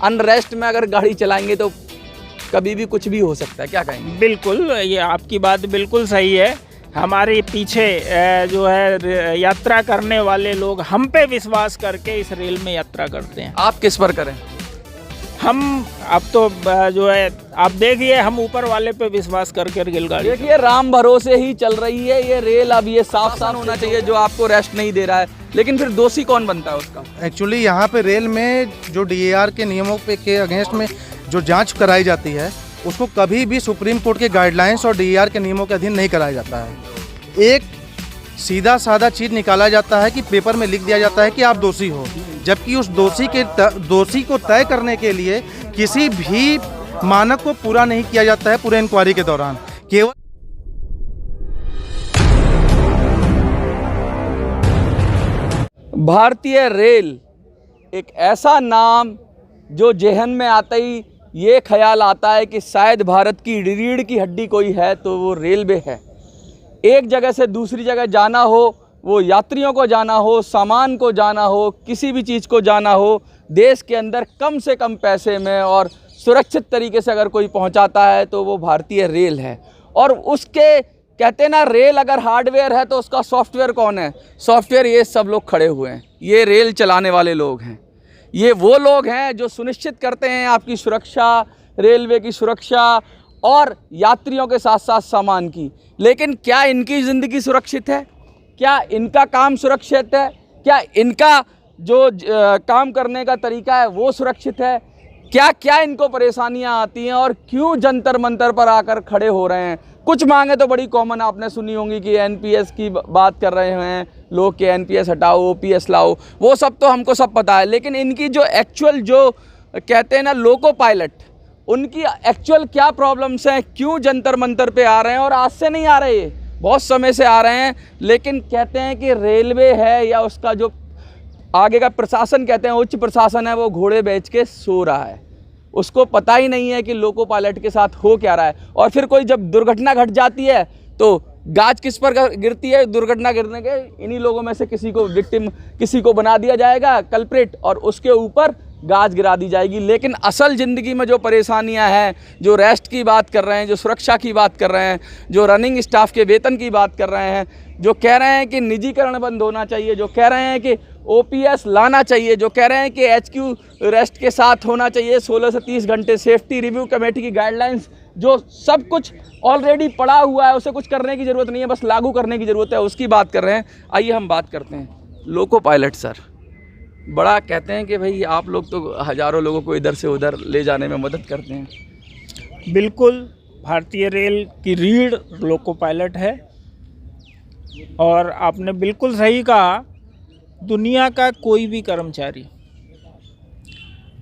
Unrest में अगर गाड़ी चलाएंगे तो कभी भी कुछ भी हो सकता है, क्या कहेंगे? बिल्कुल, ये आपकी बात बिल्कुल सही है। हमारे पीछे जो है यात्रा करने वाले लोग हम पे विश्वास करके इस रेल में यात्रा करते हैं। आप किस पर करें? हम अब तो जो है आप देखिए, हम ऊपर वाले पे विश्वास करके रेलगाड़ी। देखिए, राम भरोसे ही चल रही है ये रेल। अब ये साफ साफ होना चाहिए जो आपको रेस्ट नहीं दे रहा है, लेकिन फिर दोषी कौन बनता है उसका? एक्चुअली यहाँ पे रेल में जो DAR के नियमों पे के अगेंस्ट में जो जांच कराई जाती है, उसको कभी भी सुप्रीम कोर्ट के गाइडलाइंस और DAR के नियमों के अधीन नहीं कराया जाता है। एक सीधा साधा चीज़ निकाला जाता है कि पेपर में लिख दिया जाता है कि आप दोषी हो, जबकि उस दोषी को तय करने के लिए किसी भी मानक को पूरा नहीं किया जाता है पूरे इंक्वायरी के दौरान। केवल भारतीय रेल एक ऐसा नाम जो जेहन में आते ही ये ख्याल आता है कि शायद भारत की रीढ़ की हड्डी कोई है तो वो रेलवे है। एक जगह से दूसरी जगह जाना हो, वो यात्रियों को जाना हो, सामान को जाना हो, किसी भी चीज़ को जाना हो, देश के अंदर कम से कम पैसे में और सुरक्षित तरीके से अगर कोई पहुंचाता है तो वो भारतीय रेल है। और उसके कहते हैं ना, रेल अगर हार्डवेयर है तो उसका सॉफ्टवेयर कौन है? सॉफ्टवेयर ये सब लोग खड़े हुए हैं, ये रेल चलाने वाले लोग हैं। ये वो लोग हैं जो सुनिश्चित करते हैं आपकी सुरक्षा, रेलवे की सुरक्षा और यात्रियों के साथ साथ सामान की। लेकिन क्या इनकी ज़िंदगी सुरक्षित है? क्या इनका काम सुरक्षित है? क्या इनका जो काम करने का तरीका है वो सुरक्षित है? क्या क्या इनको परेशानियां आती हैं और क्यों जंतर मंतर पर आकर खड़े हो रहे हैं? कुछ मांगे तो बड़ी कॉमन आपने सुनी होंगी कि NPS की बात कर रहे हैं लोग, कि NPS हटाओ, OPS लाओ, वो सब तो हमको सब पता है। लेकिन इनकी जो एक्चुअल जो कहते हैं ना लोको पायलट, उनकी एक्चुअल क्या प्रॉब्लम्स हैं, क्यों जंतर मंतर पे आ रहे हैं? और आज से नहीं आ रहे, बहुत समय से आ रहे हैं। लेकिन कहते हैं कि रेलवे है या उसका जो आगे का प्रशासन, कहते हैं उच्च प्रशासन है, वो घोड़े बेच के सो रहा है। उसको पता ही नहीं है कि लोको पायलट के साथ हो क्या रहा है। और फिर कोई जब दुर्घटना घट जाती है तो गाज किस पर गिरती है? दुर्घटना गिरने के इन्हीं लोगों में से किसी को विक्टिम, किसी को बना दिया जाएगा कल्प्रिट, और उसके ऊपर गाज गिरा दी जाएगी। लेकिन असल ज़िंदगी में जो परेशानियां हैं, जो रेस्ट की बात कर रहे हैं, जो सुरक्षा की बात कर रहे हैं, जो रनिंग स्टाफ के वेतन की बात कर रहे हैं, जो कह रहे हैं कि निजीकरण बंद होना चाहिए, जो कह रहे हैं कि OPS लाना चाहिए, जो कह रहे हैं कि HQ रेस्ट के साथ होना चाहिए, 16 से 30 घंटे सेफ्टी रिव्यू कमेटी की गाइडलाइंस, जो सब कुछ ऑलरेडी पड़ा हुआ है, उसे कुछ करने की ज़रूरत नहीं है, बस लागू करने की ज़रूरत है, उसकी बात कर रहे हैं। आइए हम बात करते हैं लोको पायलट। सर, बड़ा कहते हैं कि भाई आप लोग तो हज़ारों लोगों को इधर से उधर ले जाने में मदद करते हैं। बिल्कुल, भारतीय रेल की रीढ़ लोको पायलट है। और आपने बिल्कुल सही कहा, दुनिया का कोई भी कर्मचारी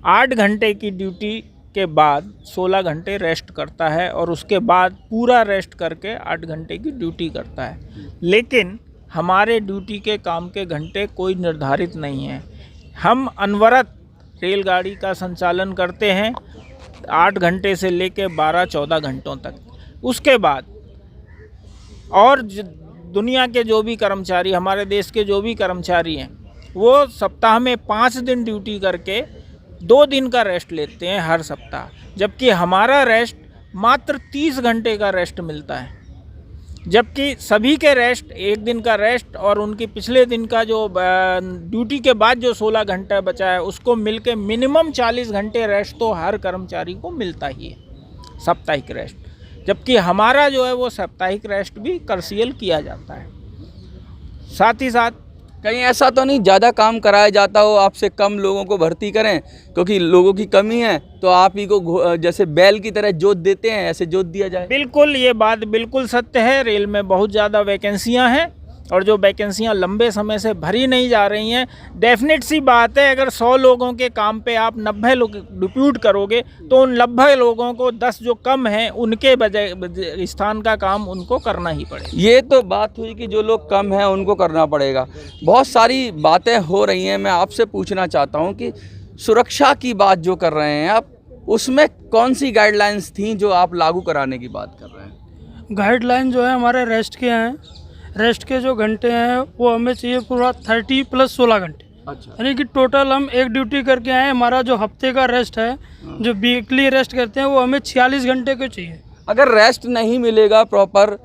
8 घंटे की ड्यूटी के बाद 16 घंटे रेस्ट करता है और उसके बाद पूरा रेस्ट करके 8 घंटे की ड्यूटी करता है। लेकिन हमारे ड्यूटी के काम के घंटे कोई निर्धारित नहीं है। हम अनवरत रेलगाड़ी का संचालन करते हैं 8 घंटे से लेकर 12-14 घंटों तक। उसके बाद और दुनिया के जो भी कर्मचारी, हमारे देश के जो भी कर्मचारी हैं, वो सप्ताह में 5 दिन ड्यूटी करके 2 दिन का रेस्ट लेते हैं हर सप्ताह, जबकि हमारा रेस्ट मात्र 30 घंटे का रेस्ट मिलता है। जबकि सभी के रेस्ट 1 दिन का रेस्ट और उनकी पिछले दिन का जो ड्यूटी के बाद जो 16 घंटा बचा है, उसको मिलके मिनिमम 40 घंटे रेस्ट तो हर कर्मचारी को मिलता ही है, साप्ताहिक रेस्ट। जबकि हमारा जो है वो साप्ताहिक रेस्ट भी कर्सियल किया जाता है। साथ ही साथ कहीं ऐसा तो नहीं ज़्यादा काम कराया जाता हो, आपसे कम लोगों को भर्ती करें क्योंकि लोगों की कमी है, तो आप ही को जैसे बैल की तरह जोत देते हैं, ऐसे जोत दिया जाए? बिल्कुल, ये बात बिल्कुल सत्य है। रेल में बहुत ज़्यादा वैकेंसियां हैं और जो वैकेंसियां लंबे समय से भरी नहीं जा रही हैं। डेफिनेट सी बात है, अगर 100 लोगों के काम पे आप 90 लोग डिप्यूट करोगे तो उन 90 लोगों को 10 जो कम हैं उनके बजाय स्थान का काम उनको करना ही पड़ेगा। ये तो बात हुई कि जो लोग कम हैं उनको करना पड़ेगा। बहुत सारी बातें हो रही हैं। मैं आपसे पूछना चाहता हूँ कि सुरक्षा की बात जो कर रहे हैं आप, उसमें कौन सी गाइडलाइंस थी जो आप लागू कराने की बात कर रहे हैं? गाइडलाइन जो है हमारे रेस्ट के हैं, रेस्ट के जो घंटे हैं वो हमें चाहिए पूरा 30 + 16 घंटे। अच्छा। यानी कि टोटल हम एक ड्यूटी करके आए, हमारा जो हफ्ते का रेस्ट है, जो वीकली रेस्ट करते हैं, वो हमें 46 घंटे को चाहिए। अगर रेस्ट नहीं मिलेगा प्रॉपर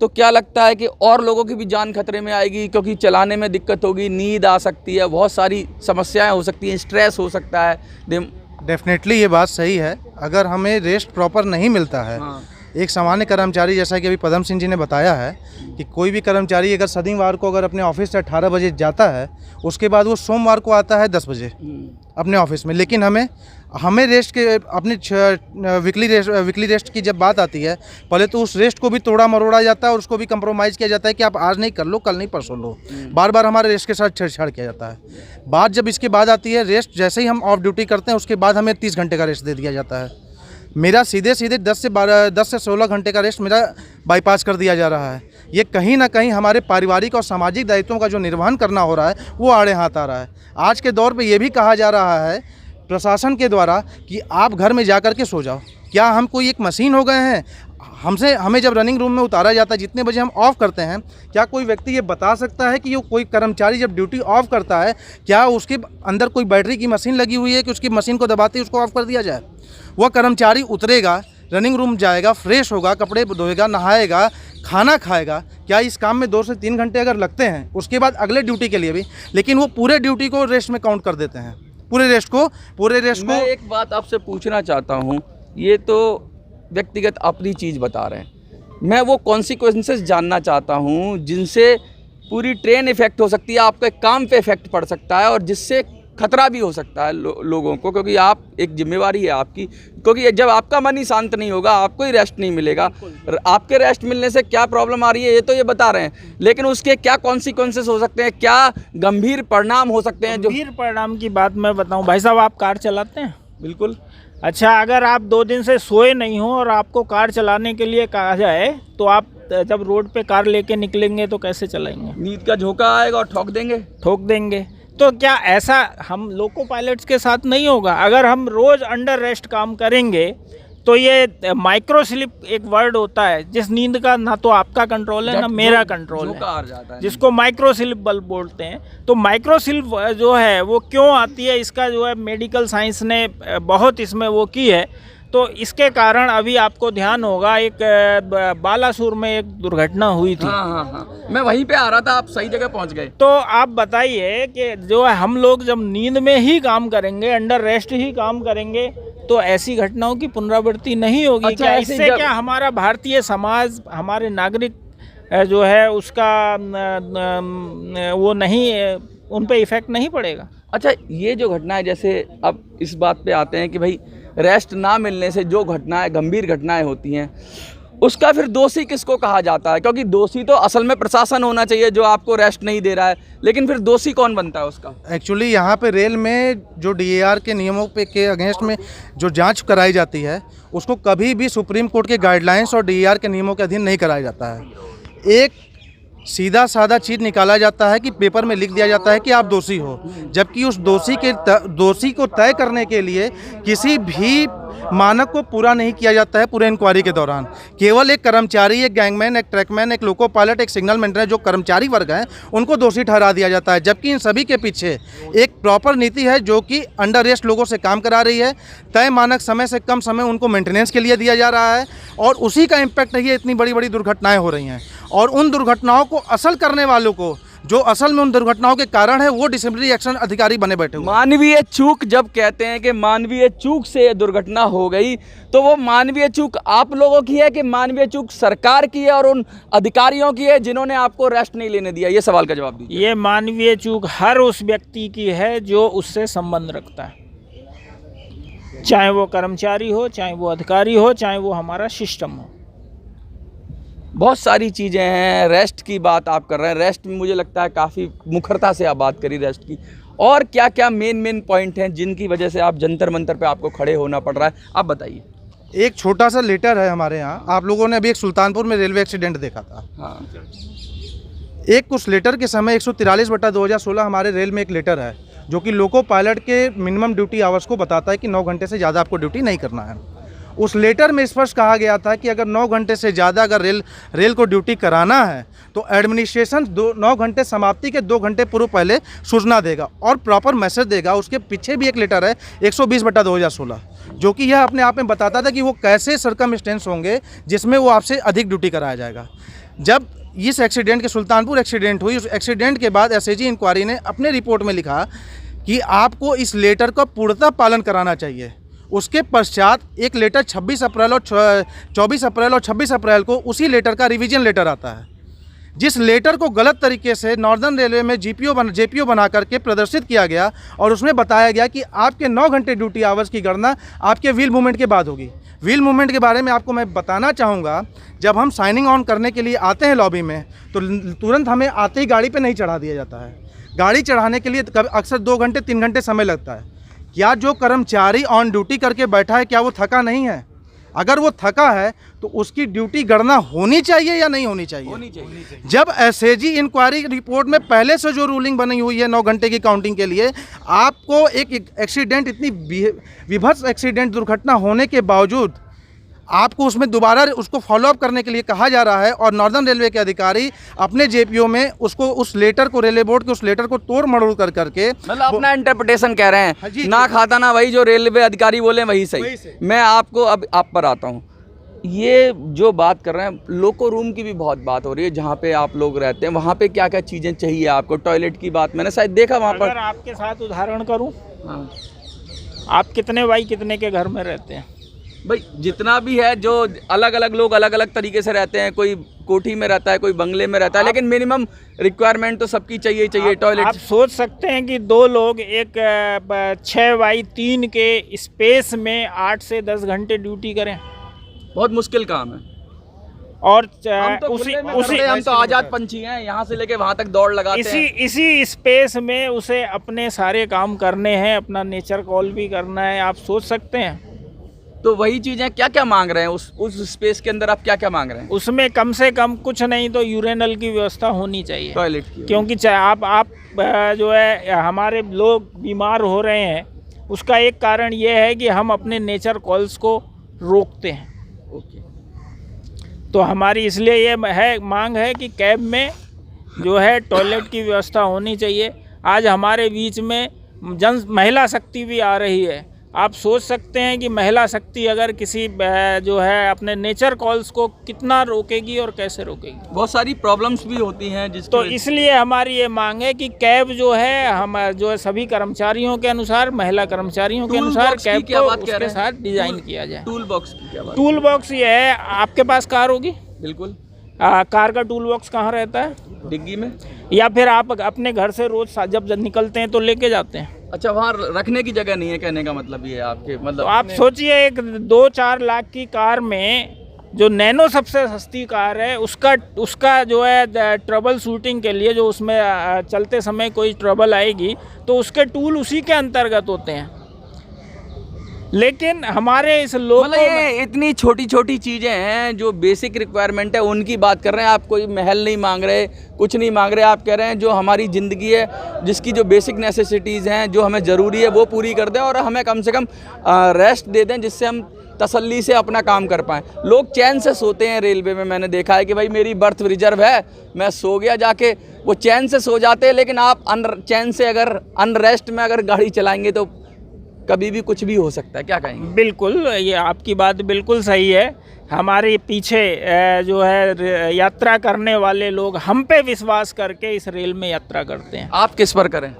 तो क्या लगता है कि और लोगों की भी जान खतरे में आएगी, क्योंकि चलाने में दिक्कत होगी, नींद आ सकती है, बहुत सारी समस्याएं हो सकती हैं, स्ट्रेस हो सकता है। डेफिनेटली ये बात सही है। अगर हमें रेस्ट प्रॉपर नहीं मिलता है, हाँ। एक सामान्य कर्मचारी, जैसा कि अभी पदम सिंह जी ने बताया है कि कोई भी कर्मचारी अगर शनिवार को अगर अपने ऑफिस से 18 बजे जाता है, उसके बाद वो सोमवार को आता है 10 बजे अपने ऑफिस में, लेकिन हमें रेस्ट के अपने वीकली रेस्ट की जब बात आती है, पहले तो उस रेस्ट को भी तोड़ा मरोड़ा जाता है और उसको भी कंप्रोमाइज़ किया जाता है कि आप आज नहीं कर लो, कल नहीं परसों लो। बार बार हमारे रेस्ट के साथ छेड़छाड़ किया जाता है। बात जब इसके बाद आती है, रेस्ट जैसे ही हम ऑफ ड्यूटी करते हैं उसके बाद हमें 30 घंटे का रेस्ट दे दिया जाता है। मेरा सीधे 10 से 16 घंटे का रेस्ट मेरा बाईपास कर दिया जा रहा है। ये कहीं ना कहीं हमारे पारिवारिक और सामाजिक दायित्वों का जो निर्वहन करना हो रहा है, वो आड़े हाथ आ रहा है। आज के दौर पे ये भी कहा जा रहा है प्रशासन के द्वारा कि आप घर में जा कर के सो जाओ। क्या हम कोई एक मशीन हो गए हैं? हमें जब रनिंग रूम में उतारा जाता है, जितने बजे हम ऑफ करते हैं, क्या कोई व्यक्ति ये बता सकता है कि ये कोई कर्मचारी जब ड्यूटी ऑफ करता है, क्या उसके अंदर कोई बैटरी की मशीन लगी हुई है कि उसकी मशीन को दबाते ही उसको ऑफ कर दिया जाए? वह कर्मचारी उतरेगा, रनिंग रूम जाएगा, फ्रेश होगा, कपड़े धोएगा, नहाएगा, खाना खाएगा। क्या इस काम में 2 से 3 घंटे अगर लगते हैं, उसके बाद अगले ड्यूटी के लिए भी, लेकिन वो पूरे ड्यूटी को रेस्ट में काउंट कर देते हैं, पूरे रेस्ट को। मैं एक बात आपसे पूछना चाहता हूँ, ये तो व्यक्तिगत अपनी चीज़ बता रहे हैं, मैं वो कॉन्सिक्वेंसेस जानना चाहता हूँ जिनसे पूरी ट्रेन इफेक्ट हो सकती है, आपके काम पे इफेक्ट पड़ सकता है और जिससे खतरा भी हो सकता है लोगों को, क्योंकि आप एक जिम्मेवारी है आपकी, क्योंकि जब आपका मन ही शांत नहीं होगा, आपको ही रेस्ट नहीं मिलेगा। आपके रेस्ट मिलने से क्या प्रॉब्लम आ रही है ये तो ये बता रहे हैं, लेकिन उसके क्या कॉन्सिक्वेंसेस हो सकते हैं, क्या गंभीर परिणाम हो सकते हैं? जो गंभीर परिणाम की बात मैं बताऊं, भाई साहब आप कार चलाते हैं? बिल्कुल। अच्छा, अगर आप 2 दिन से सोए नहीं हो और आपको कार चलाने के लिए कहा जाए, तो आप जब रोड पे कार लेके निकलेंगे तो कैसे चलाएंगे? नींद का झोंका आएगा और ठोक देंगे। तो क्या ऐसा हम लोको पायलट्स के साथ नहीं होगा? अगर हम रोज़ अंडर रेस्ट काम करेंगे तो ये माइक्रो स्लिप एक वर्ड होता है, जिस नींद का ना तो आपका कंट्रोल है ना मेरा कंट्रोल है, जिसको माइक्रो स्लिप बल्ब बोलते हैं। तो माइक्रो स्लिप जो है वो क्यों आती है, इसका जो है मेडिकल साइंस ने बहुत इसमें वो की है। तो इसके कारण अभी आपको ध्यान होगा, एक बालासुर में एक दुर्घटना हुई थी। हाँ। मैं वहीं पे आ रहा था, आप सही जगह पहुंच गए। तो आप बताइए कि जो है हम लोग जब नींद में ही काम करेंगे, अंडर रेस्ट ही काम करेंगे, तो ऐसी घटनाओं की पुनरावृत्ति नहीं होगी। अच्छा, क्या इससे क्या हमारा भारतीय समाज, हमारे नागरिक जो है उसका वो नहीं, उन पे इफेक्ट नहीं पड़ेगा? अच्छा, ये जो घटना है, जैसे अब इस बात पे आते हैं कि भाई रेस्ट ना मिलने से जो घटनाएं, गंभीर घटनाएं होती हैं, उसका फिर दोषी किसको कहा जाता है? क्योंकि दोषी तो असल में प्रशासन होना चाहिए जो आपको रेस्ट नहीं दे रहा है, लेकिन फिर दोषी कौन बनता है उसका? एक्चुअली यहाँ पे रेल में जो DAR के नियमों पे के अगेंस्ट में जो जांच कराई जाती है, उसको कभी भी सुप्रीम कोर्ट के गाइडलाइंस और DAR के नियमों के अधीन नहीं कराया जाता है। एक सीधा साधा चीज़ निकाला जाता है कि पेपर में लिख दिया जाता है कि आप दोषी हो, जबकि उस दोषी को तय करने के लिए किसी भी मानक को पूरा नहीं किया जाता है पूरे इंक्वायरी के दौरान। केवल एक कर्मचारी, एक गैंगमैन, एक ट्रैकमैन, एक लोको पायलट, एक सिग्नल मेंटेनर, जो कर्मचारी वर्ग हैं, उनको दोषी ठहरा दिया जाता है, जबकि इन सभी के पीछे एक प्रॉपर नीति है जो कि अंडर रेस्ट लोगों से काम करा रही है। तय मानक समय से कम समय उनको मेंटेनेंस के लिए दिया जा रहा है और उसी का इम्पैक्ट है ये इतनी बड़ी बड़ी दुर्घटनाएँ हो रही हैं। और उन दुर्घटनाओं को असल करने वालों को, जो असल में उन दुर्घटनाओं के कारण है, वो डिसिप्लिनरी एक्शन अधिकारी बने बैठे हुए। मानवीय चूक जब कहते हैं कि मानवीय चूक से ये दुर्घटना हो गई, तो वो मानवीय चूक आप लोगों की है कि मानवीय चूक सरकार की है और उन अधिकारियों की है जिन्होंने आपको रेस्ट नहीं लेने दिया? ये सवाल का जवाब दीजिए। ये मानवीय चूक हर उस व्यक्ति की है जो उससे संबंध रखता है, चाहे वो कर्मचारी हो, चाहे वो अधिकारी हो, चाहे वो हमारा सिस्टम हो। बहुत सारी चीज़ें हैं। रेस्ट की बात आप कर रहे हैं, रेस्ट में मुझे लगता है काफ़ी मुखरता से आप बात करी रेस्ट की। और क्या क्या मेन पॉइंट हैं जिनकी वजह से आप जंतर मंतर पे आपको खड़े होना पड़ रहा है, आप बताइए। एक छोटा सा लेटर है हमारे यहाँ, आप लोगों ने अभी एक सुल्तानपुर में रेलवे एक्सीडेंट देखा था। हाँ। एक उस लेटर के समय 143/2016 हमारे रेल में एक लेटर है जो कि लोको पायलट के मिनिमम ड्यूटी आवर्स को बताता है कि 9 घंटे से ज़्यादा आपको ड्यूटी नहीं करना है। उस लेटर में स्पष्ट कहा गया था कि अगर 9 घंटे से ज़्यादा अगर रेल को ड्यूटी कराना है तो एडमिनिस्ट्रेशन 9 घंटे समाप्ति के 2 घंटे पूर्व पहले सूचना देगा और प्रॉपर मैसेज देगा। उसके पीछे भी एक लेटर है 120/2016 जो कि यह अपने आप में बताता था कि वो कैसे सर्कमस्टेंस होंगे जिसमें वो आपसे अधिक ड्यूटी कराया जाएगा। जब इस एक्सीडेंट के सुल्तानपुर एक्सीडेंट हुई, उस एक्सीडेंट के बाद एसएजी इंक्वायरी ने अपने रिपोर्ट में लिखा कि आपको इस लेटर का पूर्णतः पालन कराना चाहिए। उसके पश्चात एक लेटर 24 अप्रैल और 26 अप्रैल को उसी लेटर का रिवीजन लेटर आता है, जिस लेटर को गलत तरीके से नॉर्दर्न रेलवे में जेपीओ बना करके प्रदर्शित किया गया और उसमें बताया गया कि आपके 9 घंटे ड्यूटी आवर्स की गणना आपके व्हील मूवमेंट के बाद होगी। व्हील मूवमेंट के बारे में आपको मैं बताना चाहूँगा, जब हम साइनिंग ऑन करने के लिए आते हैं लॉबी में तो तुरंत हमें आते ही गाड़ी पे नहीं चढ़ा दिया जाता है। गाड़ी चढ़ाने के लिए अक्सर 2 घंटे 3 घंटे समय लगता है। क्या जो कर्मचारी ऑन ड्यूटी करके बैठा है क्या वो थका नहीं है? अगर वो थका है तो उसकी ड्यूटी गणना होनी चाहिए या नहीं होनी चाहिए? होनी चाहिए। जब एसएजी इंक्वायरी रिपोर्ट में पहले से जो रूलिंग बनी हुई है 9 घंटे की काउंटिंग के लिए, आपको एक एक्सीडेंट, इतनी विभत्स एक्सीडेंट दुर्घटना होने के बावजूद आपको उसमें दोबारा उसको फॉलोअप करने के लिए कहा जा रहा है और नॉर्दर्न रेलवे के अधिकारी अपने जेपीओ में उसको उस लेटर को, रेलवे बोर्ड के उस लेटर को तोड़ मरोड़ करके मतलब अपना इंटरप्रिटेशन कह रहे हैं। जी, ना खाता ना वही, जो रेलवे अधिकारी बोले वही सही। मैं आपको अब आप पर आता हूँ। ये जो बात कर रहे हैं, लोको रूम की भी बहुत बात हो रही है, जहाँ पे आप लोग रहते हैं वहाँ पे क्या क्या चीज़ें चाहिए आपको? टॉयलेट की बात मैंने शायद देखा वहाँ पर। अगर आपके साथ उदाहरण करूँ, हाँ आप कितने बाई कितने के घर में रहते हैं? भाई जितना भी है, जो अलग अलग लोग अलग अलग तरीके से रहते हैं, कोई कोठी में रहता है, कोई बंगले में रहता है, लेकिन मिनिमम रिक्वायरमेंट तो सबकी चाहिए चाहिए। टॉयलेट आप सोच सकते हैं कि 2 लोग एक 6x3 के स्पेस में 8 से 10 घंटे ड्यूटी करें, बहुत मुश्किल काम है। और हम तो हम तो आजाद पंछी हैं, यहाँ से लेके वहाँ तक दौड़ लगाते हैं। इसी स्पेस में उसे अपने सारे काम करने हैं, अपना नेचर कॉल भी करना है। आप सोच सकते हैं। तो वही चीज़ें क्या क्या मांग रहे हैं उस स्पेस के अंदर? आप क्या क्या मांग रहे हैं? उसमें कम से कम कुछ नहीं तो यूरिनल की व्यवस्था होनी चाहिए, टॉयलेट की। क्योंकि आप जो है हमारे लोग बीमार हो रहे हैं, उसका एक कारण ये है कि हम अपने नेचर कॉल्स को रोकते हैं। ओके। तो हमारी इसलिए ये है मांग है कि कैब में जो है टॉयलेट की व्यवस्था होनी चाहिए। आज हमारे बीच में महिला शक्ति भी आ रही है। आप सोच सकते हैं कि महिला शक्ति अगर किसी जो है अपने नेचर कॉल्स को कितना रोकेगी और कैसे रोकेगी। बहुत सारी प्रॉब्लम्स भी होती हैं जिसकी तो इसलिए हमारी ये मांग है कि कैब जो है हम जो है सभी कर्मचारियों के अनुसार, महिला कर्मचारियों के अनुसार कैब को उसके साथ डिजाइन किया जाए। टूल बॉक्स की क्या बात? टूल बॉक्स ये है, आपके पास कार होगी? बिल्कुल। कार का टूल बॉक्स कहाँ रहता है? डिग्गी में। या फिर आप अपने घर से रोज जब निकलते हैं तो लेके जाते हैं? अच्छा, वहाँ रखने की जगह नहीं है, कहने का मतलब ये है आपके मतलब। तो आप सोचिए एक 2-4 लाख की कार में जो नैनो सबसे सस्ती कार है, उसका जो है ट्रबल शूटिंग के लिए जो उसमें चलते समय कोई ट्रबल आएगी तो उसके टूल उसी के अंतर्गत होते हैं। लेकिन हमारे इस लोग मतलब ये इतनी छोटी छोटी चीज़ें हैं जो बेसिक रिक्वायरमेंट है, उनकी बात कर रहे हैं आप। कोई महल नहीं मांग रहे, कुछ नहीं मांग रहे। आप कह रहे हैं जो हमारी ज़िंदगी है, जिसकी जो बेसिक नेसेसिटीज़ हैं, जो हमें ज़रूरी है, वो पूरी कर दें और हमें कम से कम रेस्ट दे दें, जिससे हम तसल्ली से अपना काम कर पाएँ। लोग चैन से सोते हैं रेलवे में। मैंने देखा है कि भाई मेरी बर्थ रिजर्व है, मैं सो गया जाके, वो चैन से सो जाते हैं। लेकिन आप चैन से अगर अनरेस्ट में अगर गाड़ी चलाएँगे तो कभी भी कुछ भी हो सकता है। क्या कहेंगे? बिल्कुल, ये आपकी बात बिल्कुल सही है। हमारे पीछे जो है यात्रा करने वाले लोग हम पे विश्वास करके इस रेल में यात्रा करते हैं। आप किस पर करें?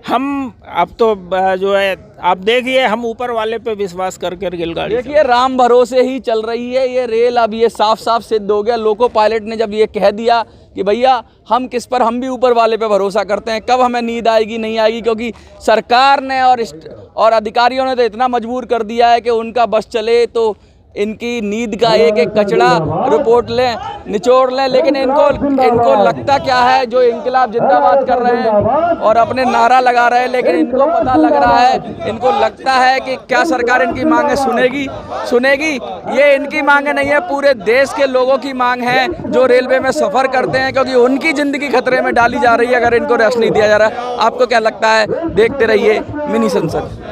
हम अब तो जो है आप देखिए, हम ऊपर वाले पे विश्वास करके रेलगाड़ी देखिए, राम भरोसे ही चल रही है ये रेल। अब ये साफ साफ सिद्ध हो गया। लोको पायलट ने जब ये कह दिया कि भैया हम किस पर, हम भी ऊपर वाले पे भरोसा करते हैं। कब हमें नींद आएगी नहीं आएगी, क्योंकि सरकार ने और अधिकारियों ने तो इतना मजबूर कर दिया है कि उनका बस चले तो इनकी नींद का एक एक कचड़ा रिपोर्ट लें, निचोड़ लें। लेकिन इनको लगता क्या है, जो इंकलाब जिंदाबाद कर रहे हैं और अपने नारा लगा रहे हैं, लेकिन इनको पता लग रहा है, इनको लगता है कि क्या सरकार इनकी मांगें सुनेगी। ये इनकी मांगें नहीं है, पूरे देश के लोगों की मांग है जो रेलवे में सफ़र करते हैं, क्योंकि उनकी ज़िंदगी खतरे में डाली जा रही है अगर इनको रेस्ट नहीं दिया जा रहा। आपको क्या लगता है? देखते रहिए मिनी संसद।